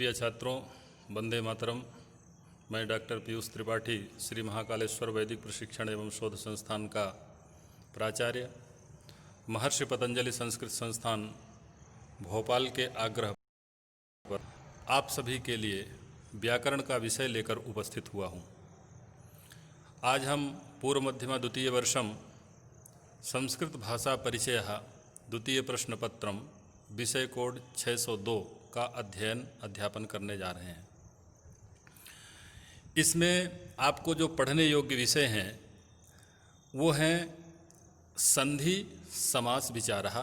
प्रिय छात्रों, वंदे मातरम। मैं डॉक्टर पीयूष त्रिपाठी, श्री महाकालेश्वर वैदिक प्रशिक्षण एवं शोध संस्थान का प्राचार्य, महर्षि पतंजलि संस्कृत संस्थान भोपाल के आग्रह पर आप सभी के लिए व्याकरण का विषय लेकर उपस्थित हुआ हूँ। आज हम पूर्व मध्यमा द्वितीय वर्षम संस्कृत भाषा परिचय द्वितीय प्रश्नपत्रम विषय कोड 602 का अध्यापन करने जा रहे हैं। इसमें आपको जो पढ़ने योग्य विषय हैं वो हैं संधि समास विचारः,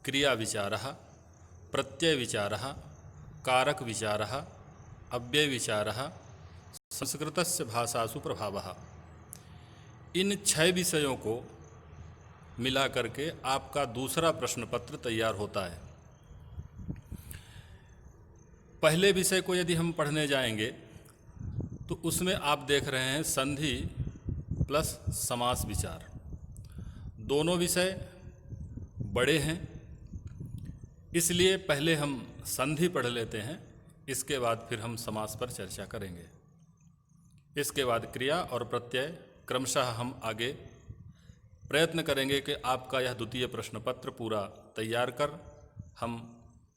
क्रिया विचारः, प्रत्यय विचारः, कारक विचारः, अव्यय विचारः, संस्कृतस्य भाषासु प्रभावः। इन 6 विषयों को मिला करके आपका दूसरा प्रश्न पत्र तैयार होता है। पहले विषय को यदि हम पढ़ने जाएंगे तो उसमें आप देख रहे हैं संधि प्लस समास विचार। दोनों विषय बड़े हैं, इसलिए पहले हम संधि पढ़ लेते हैं, इसके बाद फिर हम समास पर चर्चा करेंगे। इसके बाद क्रिया और प्रत्यय क्रमशः हम आगे प्रयत्न करेंगे कि आपका यह द्वितीय प्रश्न पत्र पूरा तैयार कर हम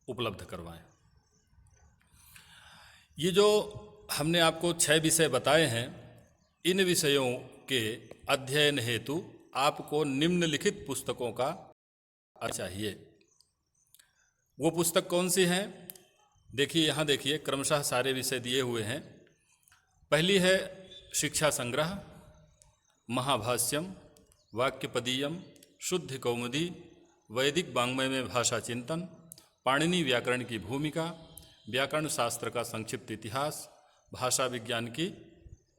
उपलब्ध करवाएं। ये जो हमने आपको 6 विषय बताए हैं, इन विषयों के अध्ययन हेतु आपको निम्नलिखित पुस्तकों का चाहिए। वो पुस्तक कौन सी हैं? देखिए, यहाँ देखिए, क्रमशः सारे विषय दिए हुए हैं। पहली है शिक्षा संग्रह, महाभाष्यम, वाक्यपदीयम, शुद्ध कौमुदी, वैदिक वाङ्मय में भाषा चिंतन, पाणिनि व्याकरण की भूमिका, व्याकरण शास्त्र का संक्षिप्त इतिहास, भाषा विज्ञान की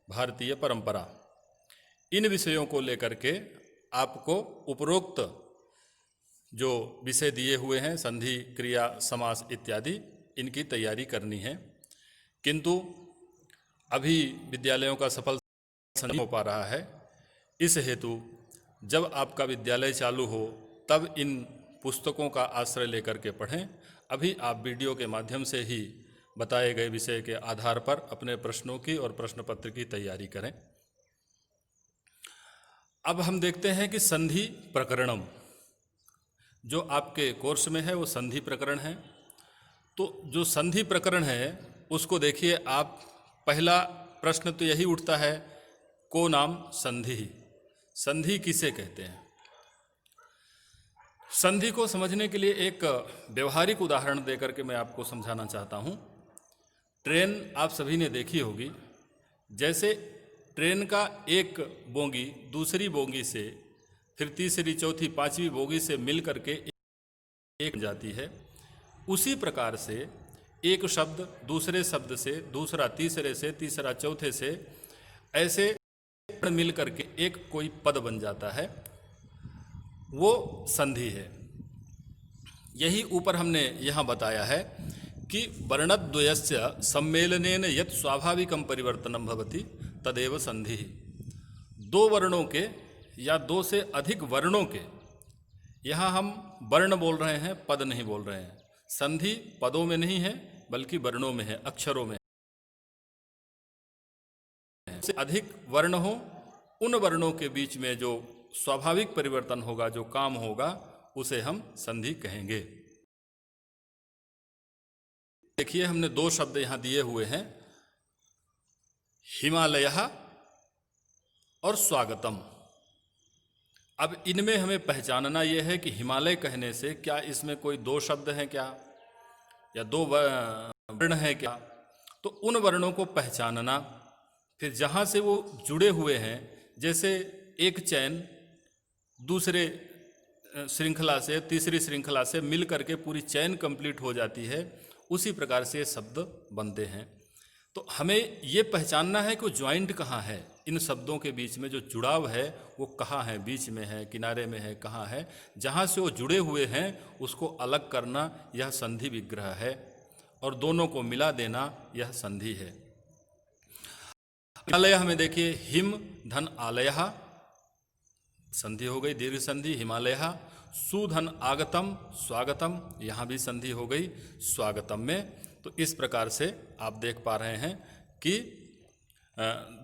भारतीय परंपरा। इन विषयों को लेकर के आपको उपरोक्त जो विषय दिए हुए हैं, संधि, क्रिया, समास इत्यादि, इनकी तैयारी करनी है। किंतु अभी विद्यालयों का सफल नहीं हो पा रहा है। इस हेतु जब आपका विद्यालय चालू हो तब इन पुस्तकों का आश्रय लेकर के पढ़ें। अभी आप वीडियो के माध्यम से ही बताए गए विषय के आधार पर अपने प्रश्नों की और प्रश्न पत्र की तैयारी करें। अब हम देखते हैं कि संधि प्रकरणम जो आपके कोर्स में है वो संधि प्रकरण है। तो जो संधि प्रकरण है उसको देखिए आप। पहला प्रश्न तो यही उठता है, को नाम संधि। संधि किसे कहते हैं? संधि को समझने के लिए एक व्यवहारिक उदाहरण देकर के मैं आपको समझाना चाहता हूँ। ट्रेन आप सभी ने देखी होगी। जैसे ट्रेन का एक बोगी दूसरी बोगी से, फिर तीसरी, चौथी, पांचवी बोगी से मिल करके एक जाती है, उसी प्रकार से एक शब्द दूसरे शब्द से, दूसरा तीसरे से, तीसरा चौथे से, ऐसे मिल करके एक कोई पद बन जाता है, वो संधि है। यही ऊपर हमने यहाँ बताया है कि वर्णद्वयस्य सम्मेलनेन यत् स्वाभाविकं परिवर्तनं भवति तदेव संधि। दो वर्णों के या दो से अधिक वर्णों के, यहाँ हम वर्ण बोल रहे हैं, पद नहीं बोल रहे हैं। संधि पदों में नहीं है बल्कि वर्णों में है, अक्षरों में है। से अधिक वर्ण हो, उन वर्णों के बीच में जो स्वाभाविक परिवर्तन होगा, जो काम होगा, उसे हम संधि कहेंगे। देखिए, हमने 2 शब्द यहां दिए हुए हैं, हिमालयः और स्वागतम। अब इनमें हमें पहचानना यह है कि हिमालय कहने से क्या इसमें कोई 2 शब्द हैं क्या, या 2 वर्ण हैं क्या? तो उन वर्णों को पहचानना, फिर जहां से वो जुड़े हुए हैं, जैसे एक चैन दूसरे श्रृंखला से, तीसरी श्रृंखला से मिल करके पूरी चैन कंप्लीट हो जाती है, उसी प्रकार से शब्द बनते हैं। तो हमें ये पहचानना है कि ज्वाइंट कहाँ है, इन शब्दों के बीच में जो जुड़ाव है वो कहाँ है, बीच में है, किनारे में है, कहाँ है। जहाँ से वो जुड़े हुए हैं उसको अलग करना, यह संधि विग्रह है, और दोनों को मिला देना, यह संधि है। हिमालय हमें देखिए, हिम धन आलयः, संधि हो गई, दीर्घ संधि, हिमालयः। सुधन आगतम स्वागतम, यहाँ भी संधि हो गई स्वागतम में। तो इस प्रकार से आप देख पा रहे हैं कि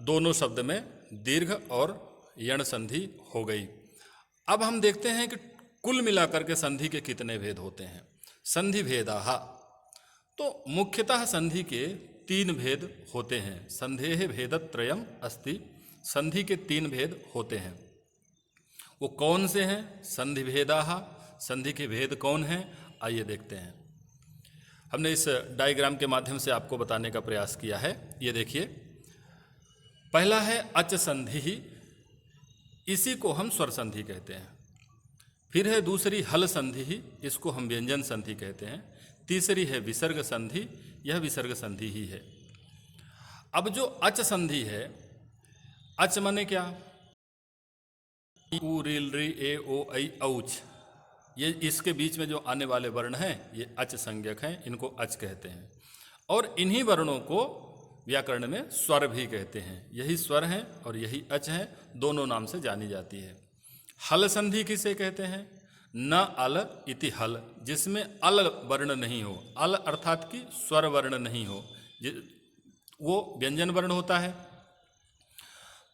दोनों शब्द में दीर्घ और यण संधि हो गई। अब हम देखते हैं कि कुल मिलाकर के संधि के कितने भेद होते हैं। संधि भेदाः, तो मुख्यतः संधि के 3 भेद होते हैं। संधेः भेदत्रयम् अस्ति, संधि के 3 भेद होते हैं। वो कौन से हैं? संधि भेदाः, संधि के भेद कौन हैं? आइए देखते हैं। हमने इस डायग्राम के माध्यम से आपको बताने का प्रयास किया है। ये देखिए, पहला है अच संधि, इसी को हम स्वर संधि कहते हैं। फिर है दूसरी हल संधि, इसको हम व्यंजन संधि कहते हैं। तीसरी है विसर्ग संधि, यह विसर्ग संधि ही है। अब जो अच संधि है, अच माने क्या? उ रील री ए ओ ऐ औच, ये इसके बीच में जो आने वाले वर्ण हैं ये अच संज्ञक हैं, इनको अच कहते हैं। और इन्हीं वर्णों को व्याकरण में स्वर भी कहते हैं। यही स्वर हैं और यही अच हैं, दोनों नाम से जानी जाती है। हल संधि किसे कहते हैं? न अल इति हल, जिसमें अल वर्ण नहीं हो, अल अर्थात कि स्वर वर्ण नहीं हो, वो व्यंजन वर्ण होता है,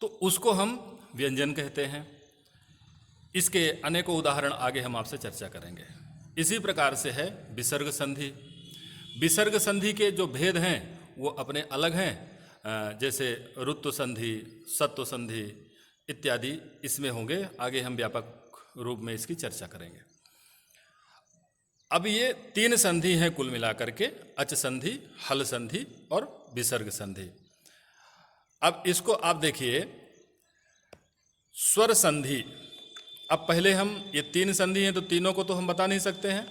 तो उसको हम व्यंजन कहते हैं। इसके अनेकों उदाहरण आगे हम आपसे चर्चा करेंगे। इसी प्रकार से है विसर्ग संधि। विसर्ग संधि के जो भेद हैं वो अपने अलग हैं, जैसे ऋत्व संधि, सत्व संधि इत्यादि इसमें होंगे। आगे हम व्यापक रूप में इसकी चर्चा करेंगे। अब ये 3 संधि हैं कुल मिलाकर के, अच संधि, हल संधि और विसर्ग संधि। अब इसको आप देखिए, स्वर संधि। अब पहले हम, ये 3 संधि हैं तो तीनों को तो हम बता नहीं सकते हैं,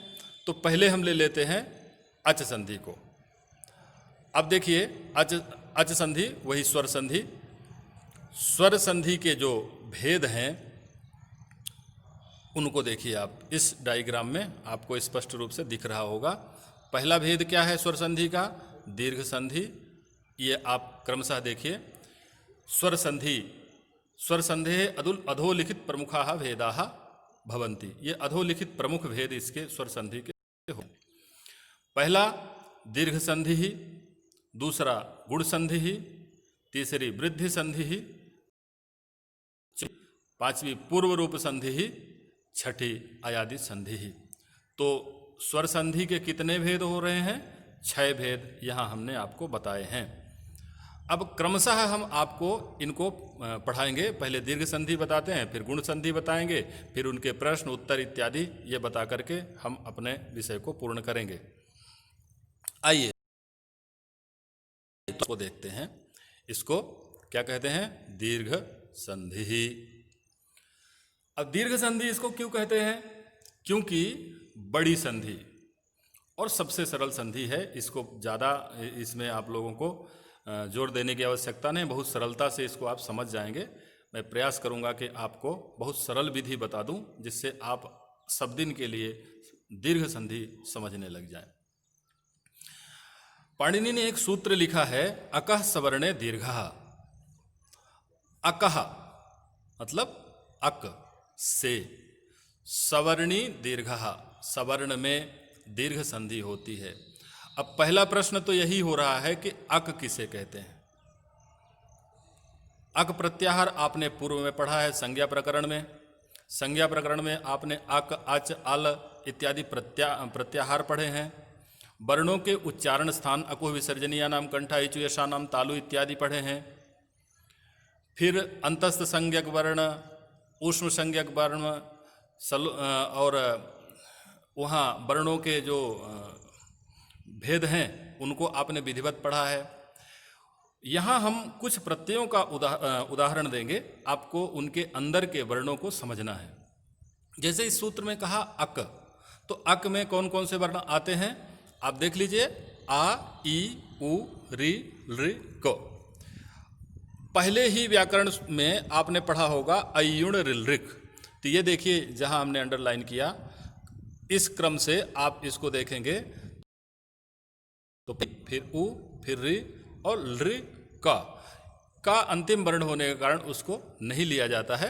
तो पहले हम ले लेते हैं अच संधि को। अब देखिए, अच संधि वही स्वर संधि। स्वर संधि के जो भेद हैं उनको देखिए आप, इस डायग्राम में आपको स्पष्ट रूप से दिख रहा होगा। पहला भेद क्या है स्वर संधि का? दीर्घ संधि। ये आप क्रमशः देखिए, स्वर संधि, स्वर संधेः अधोलिखित प्रमुखाः भेदाः भवन्ति। ये अधोलिखित प्रमुख भेद इसके स्वर संधि के हो। पहला दीर्घ संधि, दूसरा गुण संधि, तीसरी वृद्धि संधि, पांचवी पूर्व रूप संधि, छठी अयादि संधि। तो स्वर संधि के कितने भेद हो रहे हैं? 6 भेद यहाँ हमने आपको बताए हैं। अब क्रमशः हम आपको इनको पढ़ाएंगे। पहले दीर्घ संधि बताते हैं, फिर गुण संधि बताएंगे, फिर उनके प्रश्न उत्तर इत्यादि ये बता करके हम अपने विषय को पूर्ण करेंगे। आइए तो देखते हैं, इसको क्या कहते हैं? दीर्घ संधि। अब दीर्घ संधि इसको क्यों कहते हैं? क्योंकि बड़ी संधि और सबसे सरल संधि है। इसको ज़्यादा इसमें आप लोगों को जोर देने की आवश्यकता नहीं, बहुत सरलता से इसको आप समझ जाएंगे। मैं प्रयास करूंगा कि आपको बहुत सरल विधि बता दूं, जिससे आप सब दिन के लिए दीर्घ संधि समझने लग जाएं। पाणिनि ने एक सूत्र लिखा है, अकः सवर्णे दीर्घः। अकः मतलब अक से, सवर्णी दीर्घः, सवर्ण में दीर्घ संधि होती है। अब पहला प्रश्न तो यही हो रहा है कि अक किसे कहते हैं? अक प्रत्याहार आपने पूर्व में पढ़ा है संज्ञा प्रकरण में। संज्ञा प्रकरण में आपने अक, अच, अल इत्यादि प्रत्याहार पढ़े हैं। वर्णों के उच्चारण स्थान अकुह विसर्जनीय नाम कंठा इचु यशा नाम तालु इत्यादि पढ़े हैं। फिर अंतस्थ संज्ञक वर्ण, ऊष्म संज्ञक वर्ण और वहाँ वर्णों के जो भेद हैं उनको आपने विधिवत पढ़ा है। यहाँ हम कुछ प्रत्ययों का उदाहरण देंगे, आपको उनके अंदर के वर्णों को समझना है। जैसे इस सूत्र में कहा अक, तो अक में कौन कौन से वर्ण आते हैं आप देख लीजिए। आ, ई, उ, री, लृ, क। पहले ही व्याकरण में आपने पढ़ा होगा अयुण ऋलृक। तो ये देखिए जहाँ हमने अंडरलाइन किया, इस क्रम से आप इसको देखेंगे तो फिर उ, फिर रि और लृ, का अंतिम वर्ण होने के कारण उसको नहीं लिया जाता है।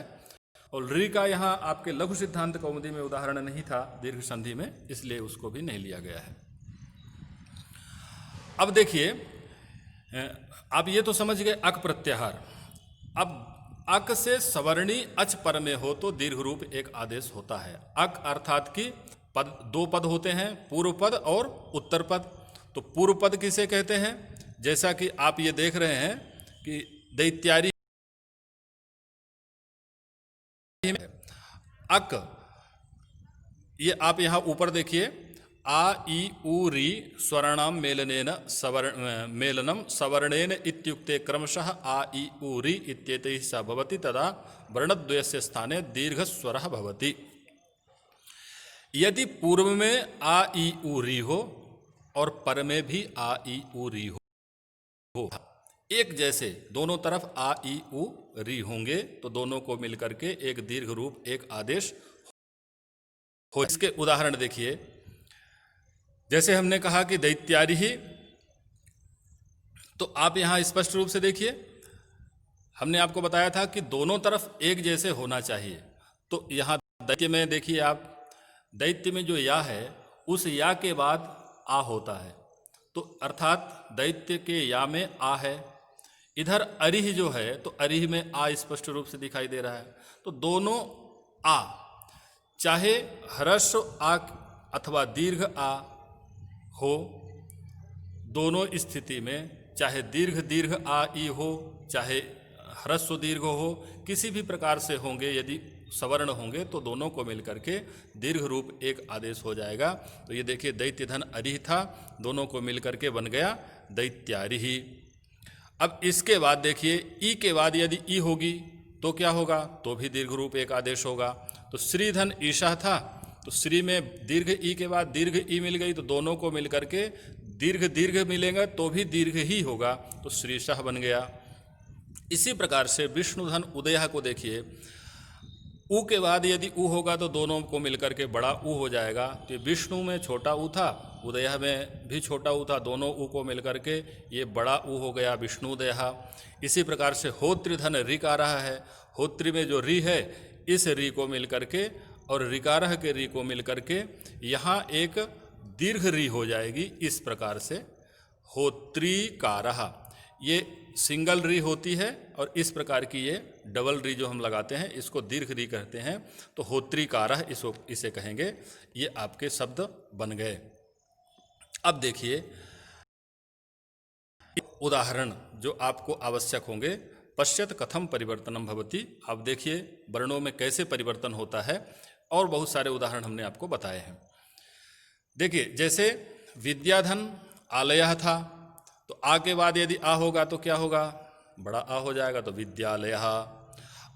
और री का यहाँ आपके लघु सिद्धांत कौमुदी में उदाहरण नहीं था दीर्घ संधि में, इसलिए उसको भी नहीं लिया गया है। अब देखिए, आप ये तो समझ गए अक प्रत्याहार। अब अक से सवर्णी अच पर में हो तो दीर्घ रूप एक आदेश होता है। अक अर्थात कि पद, दो पद होते हैं, पूर्व पद और उत्तर पद। तो पूर्व पद किसे कहते हैं? जैसा कि आप ये देख रहे हैं कि दैत्यारी अक, ये आप यहाँ ऊपर देखिए, आ ई उ री स्वरणाम मेलनम सवर्णेन इत्युक्ते क्रमशः आ ई उ री इत्येतैः स भवति तदा वर्णद्वयस्य स्थाने दीर्घ स्वरः भवति। यदि पूर्व में आ ई उ री हो और पर में भी आ ई उ री हो, एक जैसे दोनों तरफ आ ई उ री होंगे तो दोनों को मिलकर के एक दीर्घ रूप एक आदेश हो। इसके उदाहरण देखिए, जैसे हमने कहा कि दैत्यारी ही, तो आप यहां स्पष्ट रूप से देखिए, हमने आपको बताया था कि दोनों तरफ एक जैसे होना चाहिए। तो यहां दैत्य में देखिए आप, दैत्य में जो या है उस या के बाद आ होता है, तो अर्थात दैत्य के या में आ है। इधर अरिह जो है तो अरिह में आ स्पष्ट रूप से दिखाई दे रहा है। तो दोनों आ, चाहे ह्रस्व आ अथवा दीर्घ आ हो, दोनों स्थिति में चाहे दीर्घ दीर्घ आ ई हो चाहे ह्रस्व दीर्घ हो, किसी भी प्रकार से होंगे, यदि सवर्ण होंगे तो दोनों को मिलकर के दीर्घ रूप एक आदेश हो जाएगा। तो ये देखिए, दैत्य धन अरिह था, दोनों को मिलकर के बन गया दैत्यारिहि। अब इसके बाद देखिए, ई के बाद यदि ई होगी तो क्या होगा? तो भी दीर्घ रूप एक आदेश होगा। तो श्रीधन ईशा था, तो श्री में दीर्घ ई के बाद दीर्घ ई मिल गई, तो दोनों को मिलकर के दीर्घ दीर्घ मिलेगा तो भी दीर्घ ही होगा, तो श्रीशाह बन गया। इसी प्रकार से विष्णुधन उदयः को देखिए, ऊ के बाद यदि ऊ होगा तो दोनों को मिलकर के बड़ा ऊ हो जाएगा। तो विष्णु में छोटा ऊ था, उदयः में भी छोटा ऊ था, दोनों ऊ को मिलकर के ये बड़ा ऊ हो गया विष्णुदयः। इसी प्रकार से होत्रिधन ऋक आ रहा है, होत्रि में जो री है इस री को मिलकर के और ऋकारह के री को मिलकर के यहाँ एक दीर्घ री हो जाएगी। इस प्रकार से होत्रिकारः, ये सिंगल री होती है और इस प्रकार की ये डबल री जो हम लगाते हैं इसको दीर्घ री कहते हैं। तो होत्रिकारः इसे कहेंगे। ये आपके शब्द बन गए। अब देखिए उदाहरण जो आपको आवश्यक होंगे, पश्यत कथम परिवर्तनम भवति। अब देखिए वर्णों में कैसे परिवर्तन होता है, और बहुत सारे उदाहरण हमने आपको बताए हैं। देखिए, जैसे विद्याधन आलयः था, तो आ के बाद यदि आ होगा तो क्या होगा? बड़ा आ हो जाएगा, तो विद्यालयः।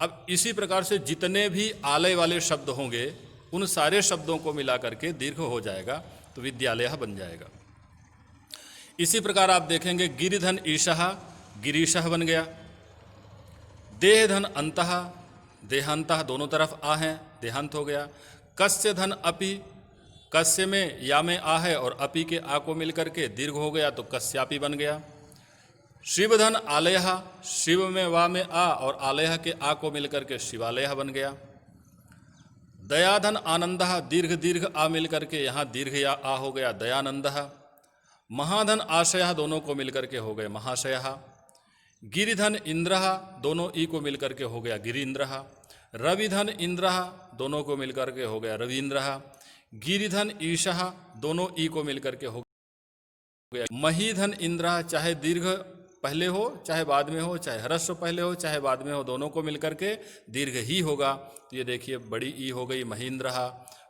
अब इसी प्रकार से जितने भी आलय वाले शब्द होंगे उन सारे शब्दों को मिला करके दीर्घ हो जाएगा, तो विद्यालयः बन जाएगा। इसी प्रकार आप देखेंगे गिरिधन ईशः, गिरीशः बन गया। देहधन अंतः, देहांतः, दोनों तरफ आ है, देहांत हो गया। कस्य धन अपि, कस्य में या में आ है और अपि के आ को मिलकर के दीर्घ हो गया, तो कस्यापि बन गया। शिवधन आलयः, शिव में वा में आ और आलयः के आ को मिलकर के शिवालयः बन गया। दयाधन आनंदः, दीर्घ दीर्घ आ मिलकर के यहाँ दीर्घ या आ हो गया, दयानंदः। महाधन आशयः, दोनों को मिलकर के हो गए महाशयः। गिरिधन इंद्रः, दोनों ई को मिलकर के हो गया गिरीन्द्रः। रविधन इंद्रः, दोनों को मिलकर के हो गया रवीन्द्रः। गिरिधन ईशः, दोनों ई को मिलकर के हो गया महीधन इंद्रः। चाहे दीर्घ पहले हो चाहे बाद में हो, चाहे ह्रस्व पहले हो चाहे बाद में हो, दोनों को मिलकर के दीर्घ ही होगा। तो ये देखिए बड़ी ई हो गई महीन्द्रः।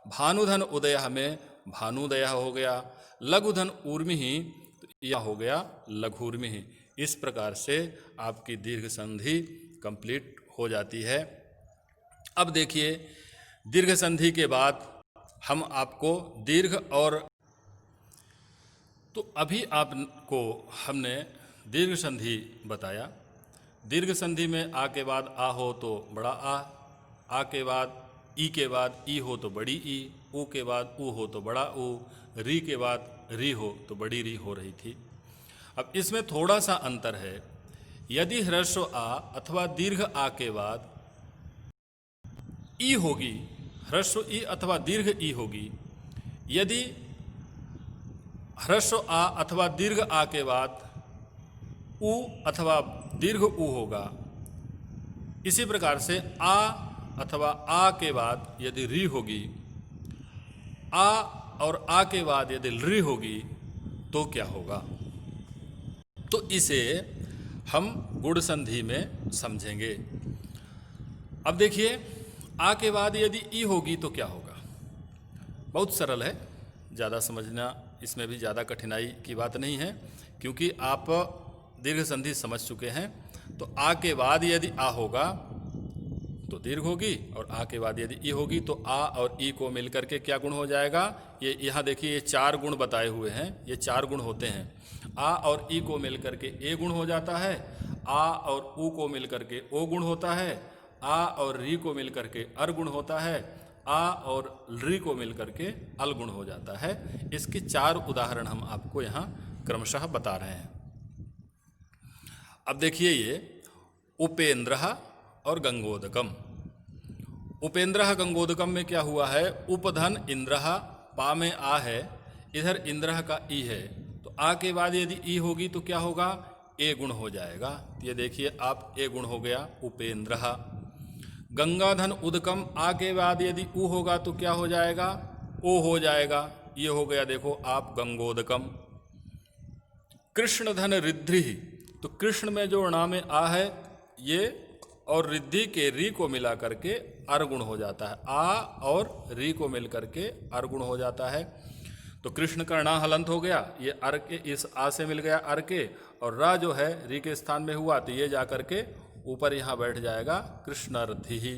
भानुधन उदयः में भानुदयः हो गया। लघुधन ऊर्मिः, तो यह हो गया लघुर्मिः। इस प्रकार से आपकी दीर्घ संधि कंप्लीट हो जाती है। अब देखिए दीर्घ संधि के बाद हम आपको दीर्घ और, तो अभी आपको हमने दीर्घ संधि बताया। दीर्घ संधि में आ के बाद आ हो तो बड़ा आ के बाद ई के बाद ई हो तो बड़ी ई, ऊ के बाद ऊ हो तो बड़ा ऊ, री के बाद री हो तो बड़ी री हो रही थी। अब इसमें थोड़ा सा अंतर है। यदि ह्रस्व आ अथवा दीर्घ आ के बाद ई होगी, ह्रस्व ई अथवा दीर्घ ई होगी, यदि ह्रस्व आ अथवा दीर्घ आ के बाद उ अथवा दीर्घ उ होगा, इसी प्रकार से आ अथवा आ के बाद यदि री होगी, आ और आ के बाद यदि री होगी तो क्या होगा। तो इसे हम गुण संधि में समझेंगे। अब देखिए, आ के बाद यदि ई होगी तो क्या होगा। बहुत सरल है, ज़्यादा समझना इसमें भी ज़्यादा कठिनाई की बात नहीं है, क्योंकि आप दीर्घ संधि समझ चुके हैं। तो आ के बाद यदि आ होगा तो दीर्घ होगी, और आ के बाद यदि ई होगी तो आ और ई को मिलकर के क्या गुण हो जाएगा। ये यहाँ देखिए, ये 4 गुण बताए हुए हैं, ये 4 गुण होते हैं। आ और ई को मिलकर के ए गुण हो जाता है, आ और उ को मिलकर के ओ गुण होता है, आ और री को मिलकर के अर गुण होता है, आ और री को मिलकर के अल गुण हो जाता है। इसके 4 उदाहरण हम आपको यहाँ क्रमशः बता रहे हैं। अब देखिए, ये उपेंद्र और गंगोदकम। उपेंद्र गंगोदकम में क्या हुआ है, उपधन इंद्र, पा में आ है, इधर इंद्र का ई है, तो आ के बाद यदि ई होगी तो क्या होगा, ए गुण हो जाएगा। ये देखिए आप, ए गुण हो गया उपेंद्र। गंगाधन उदकम, आ के बाद यदि उ होगा तो क्या हो जाएगा, ओ हो जाएगा। ये हो गया देखो आप गंगोदकम। कृष्णधन रिद्धि, तो कृष्ण में जो णा में आ है ये, और रिद्धि के री को मिला करके अरगुण हो जाता है। आ और री को मिल करके अरगुण हो जाता है। तो कृष्ण का णा हलंत हो गया, ये अर के इस आ से मिल गया अर के, और रा जो है री के स्थान में हुआ तो ये जा करके ऊपर यहाँ बैठ जाएगा कृष्णार्थी ही।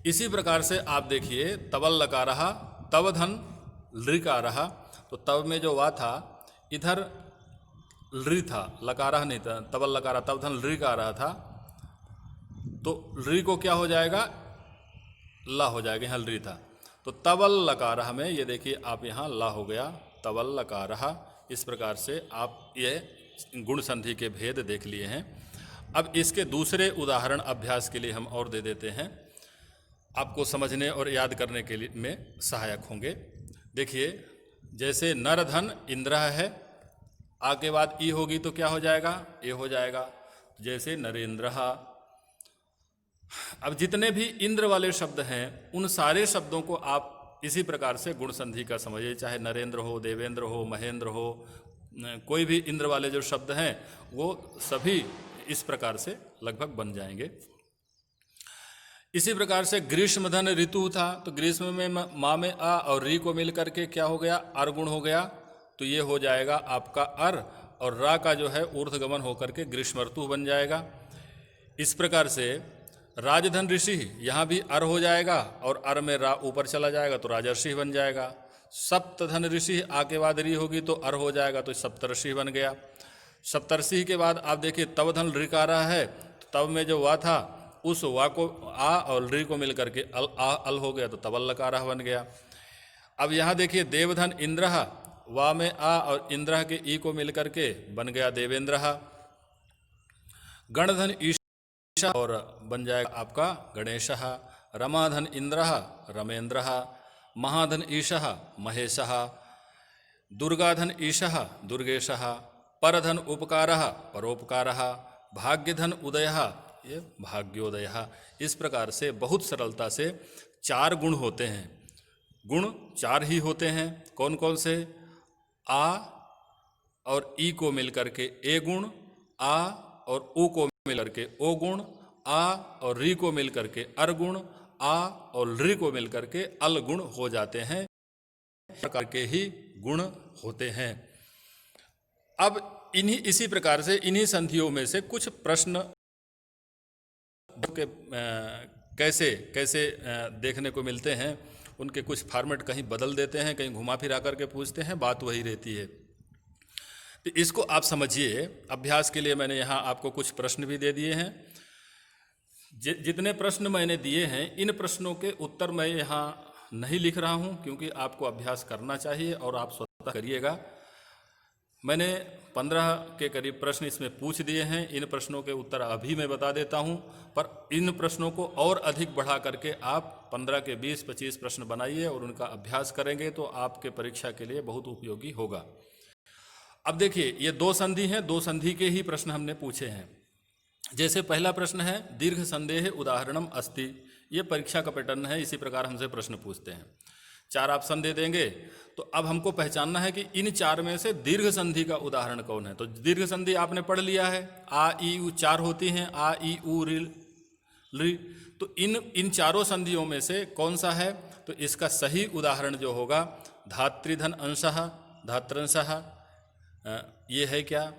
इसी प्रकार से आप देखिए, तवल लकार तव धन लृकार, तो तव में जो वा था इधर लृ था, लकारा नहीं था, तवल लकारा तव धन लृकार था, तो लृ को क्या हो जाएगा, ला हो जाएगा, यहाँ लृ था। तो तवल लकार में ये देखिए आप, यहाँ ला हो गया तवल लकार। इस प्रकार से आप ये गुण संधि के भेद देख लिए हैं। अब इसके दूसरे उदाहरण अभ्यास के लिए हम और दे देते हैं, आपको समझने और याद करने के लिए में सहायक होंगे। देखिए, जैसे नरधन इंद्र है, आ के बाद ई होगी तो क्या हो जाएगा, ए हो जाएगा, जैसे नरेंद्र। अब जितने भी इंद्र वाले शब्द हैं उन सारे शब्दों को आप इसी प्रकार से गुण संधि का समझिए, चाहे नरेंद्र हो, देवेंद्र हो, महेंद्र हो, कोई भी इंद्र वाले जो शब्द हैं वो सभी इस प्रकार से लगभग बन जाएंगे। इसी प्रकार से ग्रीष्मधन ऋतु था, तो ग्रीष्म में मा में आ और री को मिल करके क्या हो गया, अर गुण हो गया, तो ये हो जाएगा आपका अर, और रा का जो है ऊर्ध्वगमन होकर के ग्रीष्म ऋतु बन जाएगा। इस प्रकार से राजधन ऋषि, यहाँ भी अर हो जाएगा और अर में रा ऊपर चला जाएगा तो राजर्षि बन जाएगा। सप्तधन ऋषि, आ के बाद री होगी तो अर हो जाएगा तो सप्तर्षि बन गया। सप्तर्षि के बाद आप देखिए तवधन ऋकारा है, तो तव में जो वा था उस वा को आ और री को मिल करके अल हो गया तो तवल लकारा बन गया। अब यहाँ देखिए देवधन इंद्र, वा में आ और इंद्र के ई को मिल करके बन गया देवेंद्र। गणधन ईशा और बन जाएगा आपका गणेश। रमाधन इंद्र रमेंद्र। महाधन ईशः महेशः। दुर्गाधन ईशः दुर्गेशः। परधन उपकारः परोपकारः। भाग्यधन उदयः ये भाग्योदयः। इस प्रकार से बहुत सरलता से 4 गुण होते हैं। गुण 4 ही होते हैं, कौन कौन से, आ और ई को मिलकर के ए गुण, आ और उ को मिलकर के ओ गुण, आ और री को मिलकर के अर गुण, आ और री को मिलकर के अल गुण हो जाते हैं। प्रकार के ही गुण होते हैं। अब इसी प्रकार से इन्हीं संधियों में से कुछ प्रश्न के कैसे कैसे देखने को मिलते हैं, उनके कुछ फॉर्मेट कहीं बदल देते हैं, कहीं घुमा फिरा करके पूछते हैं, बात वही रहती है। तो इसको आप समझिए। अभ्यास के लिए मैंने यहाँ आपको कुछ प्रश्न भी दे दिए हैं। जितने प्रश्न मैंने दिए हैं इन प्रश्नों के उत्तर मैं यहाँ नहीं लिख रहा हूँ, क्योंकि आपको अभ्यास करना चाहिए और आप स्वतः करिएगा। मैंने 15 के करीब प्रश्न इसमें पूछ दिए हैं। इन प्रश्नों के उत्तर अभी मैं बता देता हूं, पर इन प्रश्नों को और अधिक बढ़ा करके आप 15 के 20-25 प्रश्न बनाइए और उनका अभ्यास करेंगे तो आपके परीक्षा के लिए बहुत उपयोगी होगा। अब देखिए, ये दो संधि हैं, दो संधि के ही प्रश्न हमने पूछे हैं। जैसे पहला प्रश्न है दीर्घ संदेह उदाहरणम अस्ति, ये परीक्षा का पैटर्न है, इसी प्रकार हमसे प्रश्न पूछते हैं। 4 ऑप्शन दे देंगे, तो अब हमको पहचानना है कि इन 4 में से दीर्घ संधि का उदाहरण कौन है। तो दीर्घ संधि आपने पढ़ लिया है, आ ई उ 4 होती हैं, आ ई उ री। तो इन चारों संधियों में से कौन सा है, तो इसका सही उदाहरण जो होगा धात्रिधन अंशः, धात्रंशः, ये है क्या,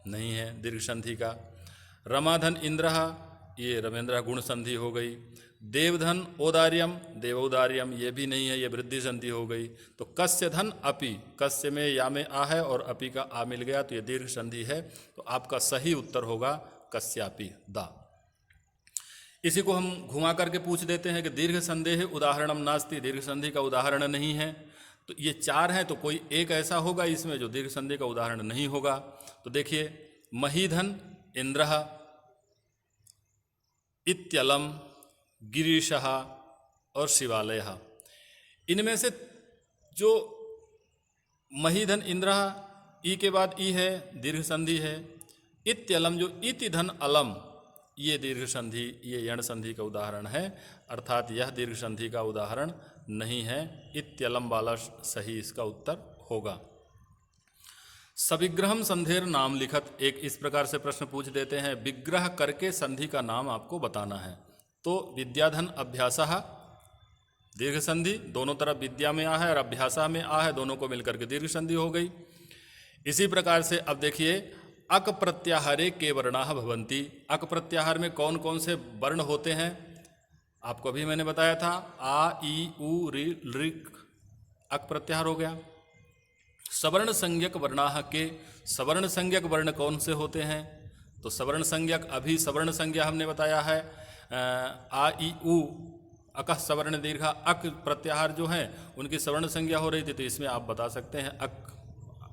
नहीं है दीर्घ संधि का। रमाधन इंद्रः, ये रमेंद्र गुण संधि हो गई। देवधन औदार्यम, देवौदार्यम, ये भी नहीं है, ये वृद्धि संधि हो गई। तो कस्य धन अपि, कस्य में या में आ है और अपि का आ मिल गया, तो ये दीर्घ संधि है। तो आपका सही उत्तर होगा कस्यापि दा। इसी को हम घुमा करके पूछ देते हैं कि दीर्घ संदेह उदाहरणम नास्ति, दीर्घ संधि का उदाहरण नहीं है। तो ये 4 हैं, तो कोई एक ऐसा होगा इसमें जो दीर्घ संधि का उदाहरण नहीं होगा। तो देखिए, महीधन इंद्रः, इत्यलम, गिरीशः और शिवालयः, इनमें से जो महीधन इंद्रः, ई के बाद ई है, दीर्घ संधि है। इत्यलम, जो इति धन अलम, ये दीर्घ संधि, ये यण संधि का उदाहरण है, अर्थात यह दीर्घ संधि का उदाहरण नहीं है। इत्यलम वाला सही इसका उत्तर होगा। सविग्रहम संधेर नाम लिखत, एक इस प्रकार से प्रश्न पूछ देते हैं, विग्रह करके संधि का नाम आपको बताना है। तो विद्याधन अभ्यासः, दीर्घ संधि, दोनों तरफ विद्या में आ है और अभ्यासा में आ है, दोनों को मिलकर के दीर्घ संधि हो गई। इसी प्रकार से अब देखिए, अक प्रत्याहारे के वर्णाः भवन्ति, अक प्रत्याहार में कौन कौन से वर्ण होते हैं, आपको अभी मैंने बताया था, आ ई उ री ऋक, अक प्रत्याहार हो गया। सवर्ण संज्ञक वर्णाः के, सवर्ण संज्ञक वर्ण कौन से होते हैं, तो सवर्ण संज्ञक, अभी सवर्ण संज्ञा हमने बताया है, आ ई उ, अकः सवर्ण दीर्घ, अक प्रत्याहार जो हैं उनकी सवर्ण संज्ञा हो रही थी, तो इसमें आप बता सकते हैं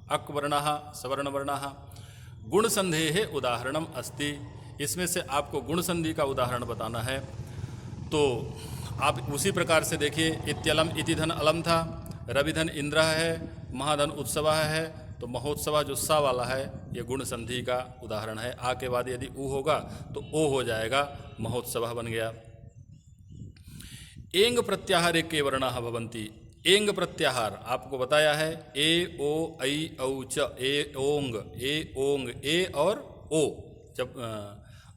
अक वर्णाः, सवर्ण वर्णाः। गुण संधेः उदाहरणम अस्ति, इसमें से आपको गुण संधि का उदाहरण बताना है। तो आप उसी प्रकार से देखिए, इत्यलम इति धन अलम था, रविधन इंद्र है, महाधन उत्सव है, तो महोत्सव जो सा वाला है ये गुण संधि का उदाहरण है। आ के बाद यदि उ होगा तो ओ हो जाएगा, महोत्सव बन गया। एंग प्रत्याहार के वर्णाः भवन्ति, एंग प्रत्याहार आपको बताया है, ए ओ ऐ औ च, ए ओंग, ए और ओ, जब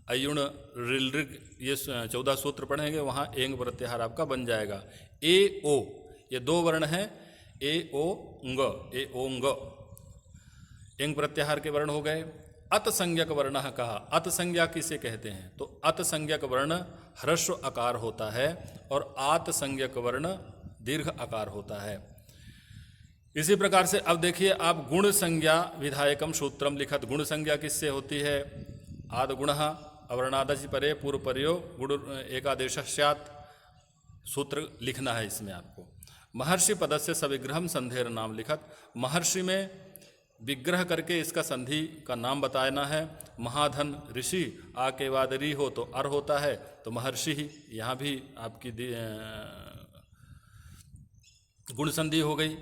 अयुण ऋलृग ये 14 सूत्र पढ़ेंगे वहाँ एंग प्रत्याहार आपका बन जाएगा। ए ओ, ये 2 वर्ण हैं, ए ओ अंग, ए ओंग, एंग प्रत्याहार के वर्ण हो गए। अत संज्ञक वर्ण कहा, अत संज्ञा किसे कहते हैं, तो अत संज्ञक वर्ण ह्रस्व आकार होता है और आत संज्ञक वर्ण दीर्घ आकार होता है। इसी प्रकार से अब देखिए आप, गुण संज्ञा विधायकम सूत्रम लिखत, गुण संज्ञा किससे होती है, आद गुण अवर्णादि परे पूर्व पर्यो गुण एकादेश स्यात्, सूत्र लिखना है इसमें आपको। महर्षि पद से सविग्रहम संधेर नाम लिखत, महर्षि में विग्रह करके इसका संधि का नाम बताना है। महाधन ऋषि, आ के बाद री हो तो अर होता है, तो महर्षि ही, यहाँ भी आपकी गुण संधि हो गई।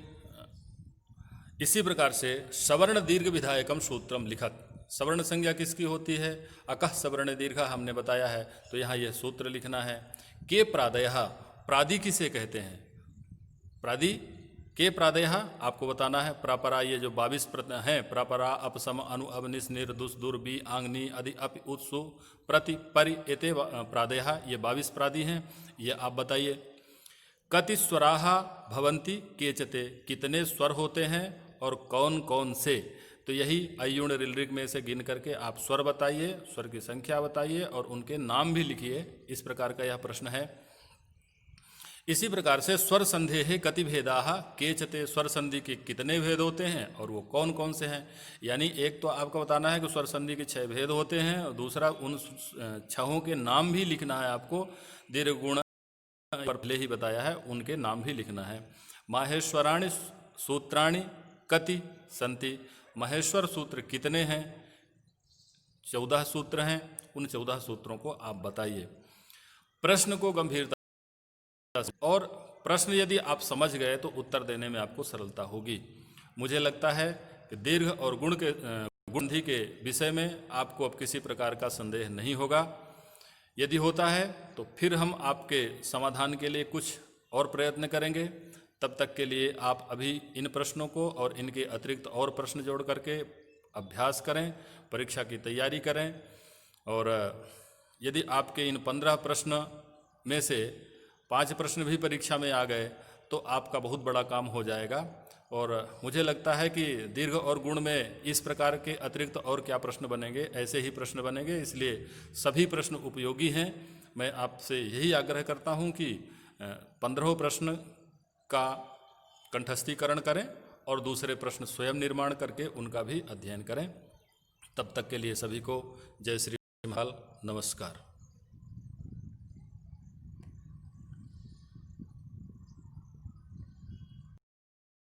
इसी प्रकार से सवर्ण दीर्घ विधायकम सूत्रम लिखत, सवर्ण संज्ञा किसकी होती है, अकः सवर्ण दीर्घ हमने बताया है, तो यहाँ यह सूत्र लिखना है। के प्रादयः, प्रादि किसे कहते हैं, प्रादि के प्रादयः आपको बताना है। प्रापरा, ये जो 22 हैं, प्रापरा अपसम अनु अवनिस निर दुस दुर बी आंगनी अधि अपि उत्सु प्रति परि एते प्रादयः, ये 22 प्रादि हैं, ये आप बताइए। कति स्वराः भवन्ति केचते, कितने स्वर होते हैं और कौन कौन से, तो यही अयुण ऋलृग में से गिन करके आप स्वर बताइए, स्वर की संख्या बताइए और उनके नाम भी लिखिए। इस प्रकार का यह प्रश्न है। इसी प्रकार से स्वर संधेः कति भेदाः केचते, स्वर संधि के कितने भेद होते हैं और वो कौन कौन से हैं। यानी एक तो आपको बताना है कि स्वर संधि के 6 भेद होते हैं और दूसरा उन 6 के नाम भी लिखना है आपको। दीर्घ गुण पर पहले ही बताया है, उनके नाम भी लिखना है। माहेश्वराणि सूत्राणि कति संति, महेश्वर सूत्र कितने हैं? 14 सूत्र हैं। उन 14 सूत्रों को आप बताइए। प्रश्न को गंभीरता से, और प्रश्न यदि आप समझ गए तो उत्तर देने में आपको सरलता होगी। मुझे लगता है कि दीर्घ और गुणधि के विषय में आपको अब किसी प्रकार का संदेह नहीं होगा। यदि होता है तो फिर हम आपके समाधान के लिए कुछ और प्रयत्न करेंगे। तब तक के लिए आप अभी इन प्रश्नों को और इनके अतिरिक्त और प्रश्न जोड़ करके अभ्यास करें, परीक्षा की तैयारी करें। और यदि आपके इन 15 प्रश्न में से 5 प्रश्न भी परीक्षा में आ गए तो आपका बहुत बड़ा काम हो जाएगा। और मुझे लगता है कि दीर्घ और गुण में इस प्रकार के अतिरिक्त और क्या प्रश्न बनेंगे, ऐसे ही प्रश्न बनेंगे, इसलिए सभी प्रश्न उपयोगी हैं। मैं आपसे यही आग्रह करता हूं कि 15 प्रश्न का कंठस्थीकरण करें और दूसरे प्रश्न स्वयं निर्माण करके उनका भी अध्ययन करें। तब तक के लिए सभी को जय श्री महाकाल, नमस्कार।